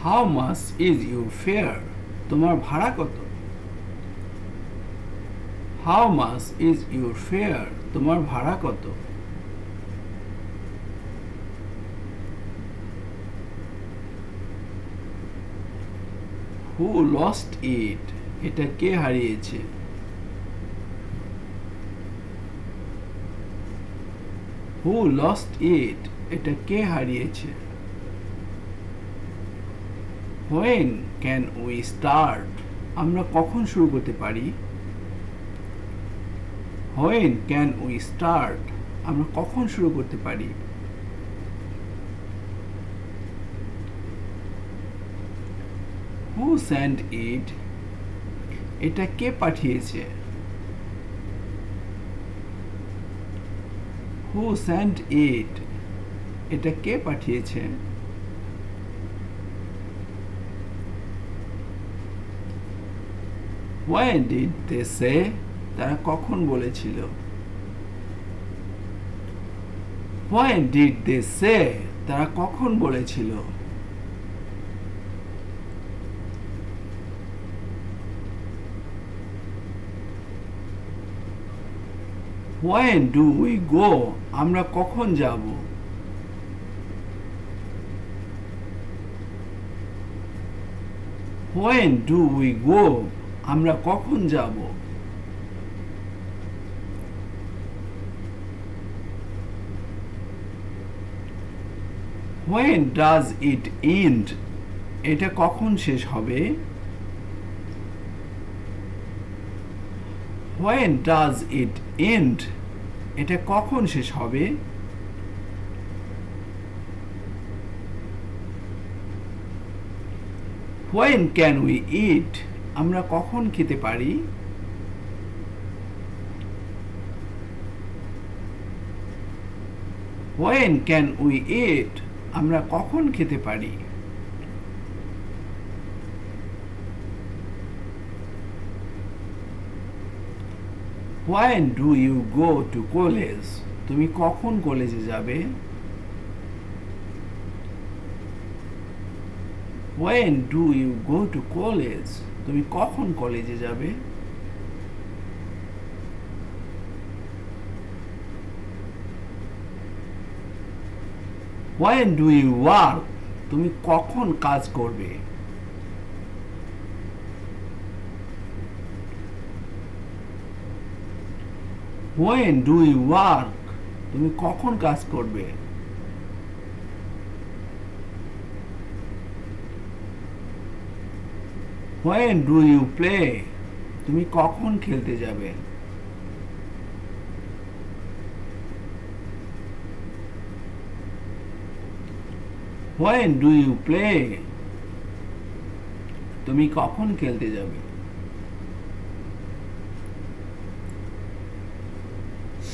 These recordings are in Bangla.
How much is your fair? তোমার ভাড়া কত? How much is your fair? তোমার ভাড়া কত? হু লস্ট ইট? এটা কে হারিয়েছে? হু লস্ট ইট? এটা কে হারিয়েছে? When can we start? আমরা কখন শুরু করতে পারি? When can we start? আমরা কখন শুরু করতে পারি? হু সেন্ট ইট? এটা কে পাঠিয়েছে? হু সেন্ট ইট? এটা কে পাঠিয়েছে? When did they say? তারা কখন বলেছিল? When did they say? তারা কখন বলেছিল? When do we go? আমরা কখন যাব? When do we go? আমরা কখন যাব? When does it end? এটা কখন শেষ হবে? When does it end? এটা কখন শেষ হবে? When can we eat? আমরা কখন খেতে পারি? When can we eat? আমরা কখন খেতে পারি? When do you go to college? তুমি কখন কলেজে যাবে? When do you go to college? তুমি কখন কলেজে যাবে? When do you work? তুমি কখন কাজ করবে? When do you work? তুমি কখন কাজ করবে? When do you play? তুমি কখন খেলতে যাবে? When do you play? তুমি কখন খেলতে যাবে?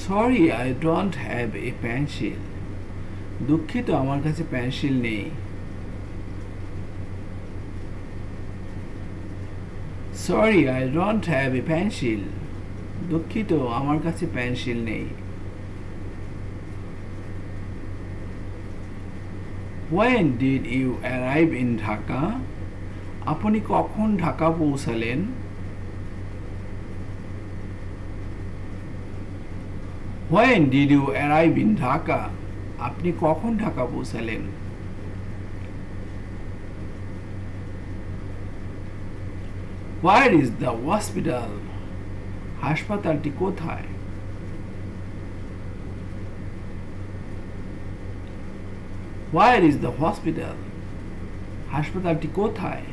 Sorry, I don't have a pencil. দুঃখিত, আমার কাছে পেন্সিল নেই। Sorry, I don't have a pencil. দুঃখিত, আমার কাছে পেন্সিল নেই। When did you arrive in Dhaka? আপনি কখন ঢাকা পৌঁছালেন? When did you arrive in Dhaka? আপনি কখন ঢাকা পৌঁছালেন? Where is the hospital? হাসপাতালটি কোথায়? Where is the hospital? হাসপাতালটি কোথায়?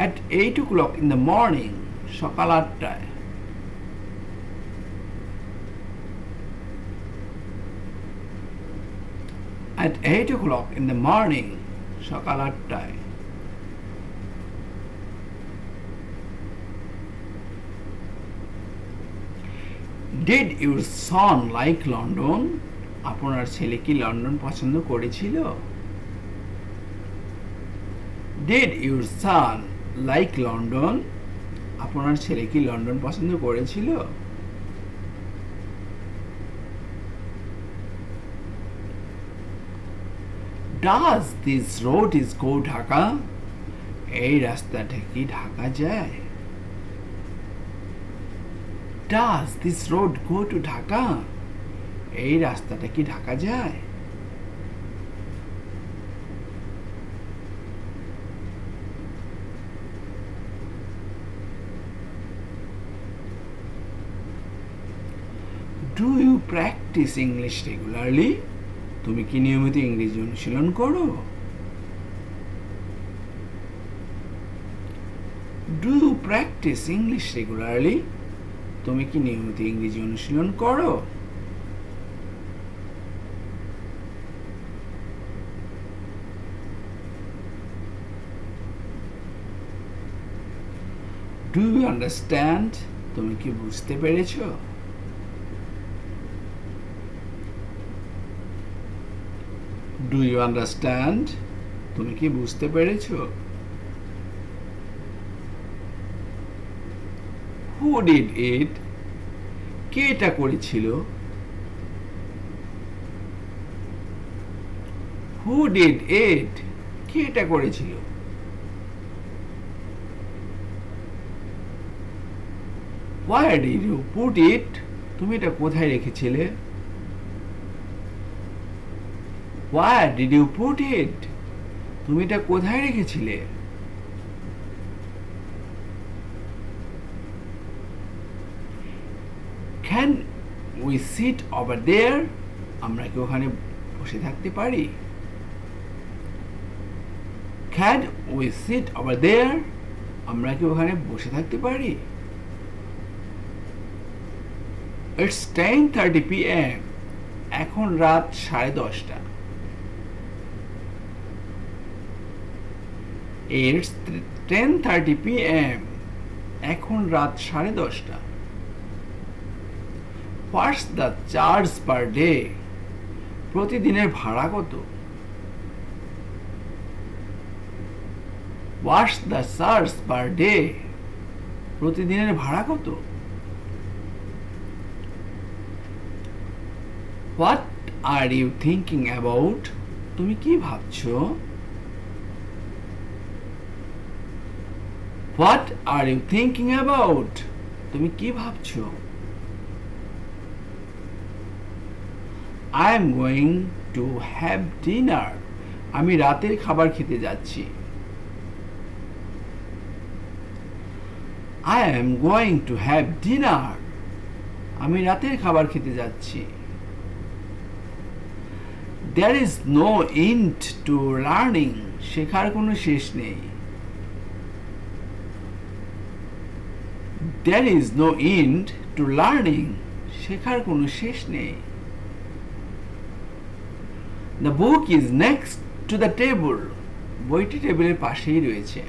At 8 o'clock in the morning. সকাল 8টায়। At 8 o'clock in the morning. সকাল 8টায়। Did your son like London? আপনার ছেলে কি লন্ডন পছন্দ করেছিল? Did your son like London? আপনার ছেলে কি লন্ডন পছন্দ করেছিল? Does this road is go Dhaka? এই রাস্তাটা কি ঢাকা যায়? Does this road go to Dhaka? এই রাস্তাটা কি ঢাকা যায়? Do you practise English regularly? তুমি কি নিয়মিত ইংরেজি অনুশীলন করো? Do you practise English regularly? তুমি কি নিয়মিত ইংরেজি অনুশীলন করো? Do you understand? তুমি কি বুঝতে পেরেছো? Do you understand? তুমি কি বুঝতে পেরেছো? Who did it? কে এটা করেছিল? Who did it? কে এটা করেছিল? Where did you put it? তুমি এটা কোথায় রেখেছিলে? Where did you put it? তুমি এটা কোথায় রেখেছিলে? Can we sit over there? আমরা কি ওখানে বসে থাকতে পারি? Can we sit over there? আমরা কি ওখানে বসে থাকতে পারি? It's 10:30 PM. এখন রাত 10:30. It's 10:30 PM. এখন রাত 10:30. What's the charge per day? প্রতিদিনের ভাড়া কত? What's the charge per day? প্রতিদিনের ভাড়া কত? What are you thinking about? তুমি কি ভাবছো? What are you thinking about? তুমি কি ভাবছো? I am going to have dinner. আমি রাতের খাবার খেতে যাচ্ছি. I am going to have dinner. আমি রাতের খাবার খেতে যাচ্ছি. There is no end to learning. শেখার কোনো শেষ নেই. There is no end to learning. শেখার কোনো শেষ নেই. The book is next to the table. বইটি টেবিলের পাশেই রয়েছে.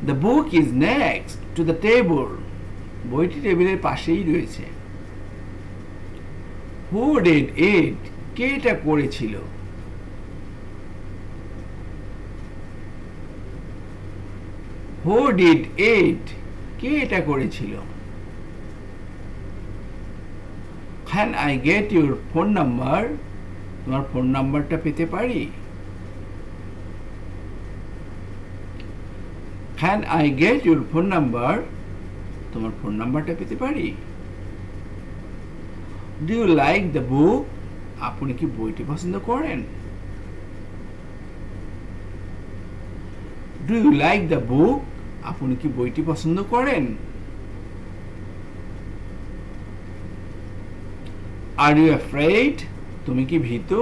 The book is next to the table. বইটি টেবিলের পাশেই রয়েছে. Who did it? কে এটা করেছিল? Who did it? কে এটা করেছিল? Can I get your phone number? তোমার ফোন নাম্বারটা পেতে পারি? Can I get your phone number? তোমার ফোন নাম্বারটা পেতে পারি? Do you like the book? আপনি কি বইটি পছন্দ করেন? Do you like the book? আপনি কি বইটি পছন্দ করেন? Are you afraid? তুমি কি ভীত?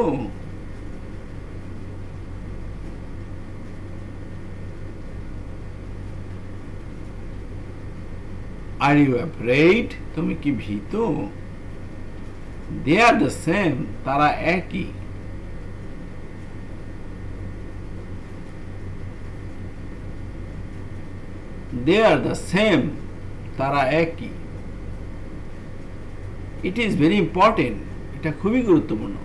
Are you afraid? তুমি কি ভীত? They are the same. তারা একই. They are the same. তারা একই. It is very important. এটা খুবই গুরুত্বপূর্ণ.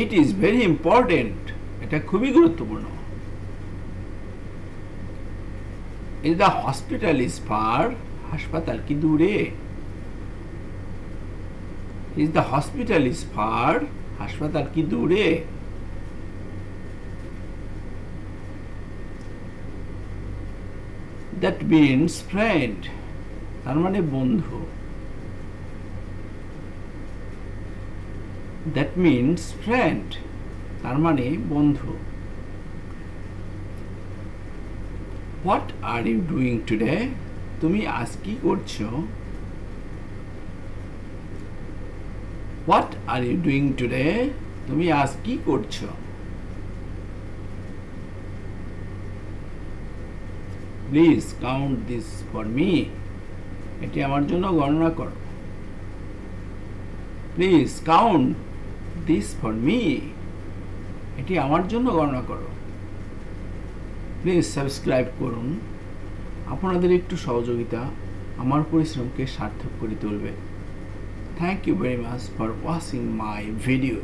It is very important. এটা খুবই গুরুত্বপূর্ণ. Is the hospital is far? হাসপাতাল কি দূরে? Is the hospital is far, হাসপাতাল কি দূরে? দ্যাট মিনস ফ্রেন্ড, তার মানে বন্ধু। দ্যাট মিনস ফ্রেন্ড, তার মানে বন্ধু। What are you doing today, তুমি আজ কি করছো? What are you doing today, তুমি আজ কি করছো? Please count this for me, এটি আমার জন্য গণনা করো। Please count this for me, এটি আমার জন্য গণনা করো। প্লিজ সাবস্ক্রাইব করুন, আপনাদের একটু সহযোগিতা আমার পরিশ্রমকে সার্থক করে তুলবে। Thank you very much for watching my video.